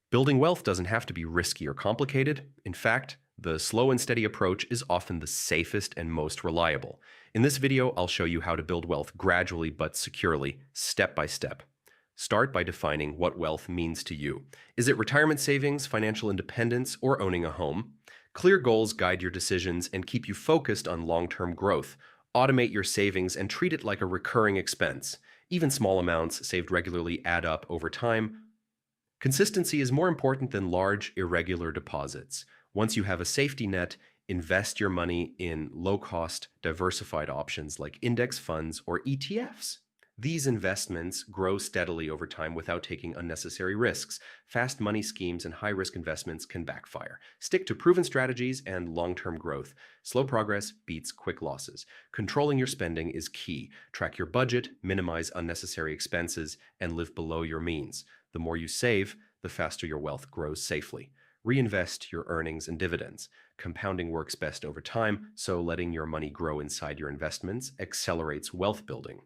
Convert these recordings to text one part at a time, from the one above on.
Building wealth doesn't have to be risky or complicated. In fact, the slow and steady approach is often the safest and most reliable. In this video, I'll show you how to build wealth gradually but securely, step by step. Start by defining what wealth means to you. Is it retirement savings, financial independence, or owning a home? Clear goals guide your decisions and keep you focused on long-term growth. Automate your savings and treat it like a recurring expense. Even small amounts saved regularly add up over time. Consistency is more important than large, irregular deposits. Once you have a safety net, invest your money in low-cost, diversified options like index funds or ETFs. These investments grow steadily over time without taking unnecessary risks. Fast money schemes and high-risk investments can backfire. Stick to proven strategies and long-term growth. Slow progress beats quick losses. Controlling your spending is key. Track your budget, minimize unnecessary expenses, and live below your means. The more you save, the faster your wealth grows safely. Reinvest your earnings and dividends. Compounding works best over time, so letting your money grow inside your investments accelerates wealth building.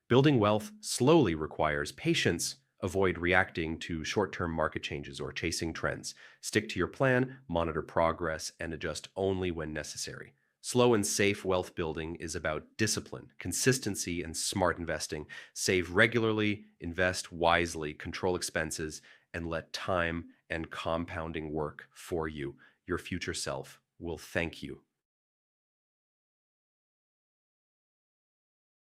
Building wealth slowly requires patience. Avoid reacting to short-term market changes or chasing trends. Stick to your plan, monitor progress, and adjust only when necessary. Slow and safe wealth building is about discipline, consistency, and smart investing. Save regularly, invest wisely, control expenses, and let time and compounding work for you. Your future self will thank you.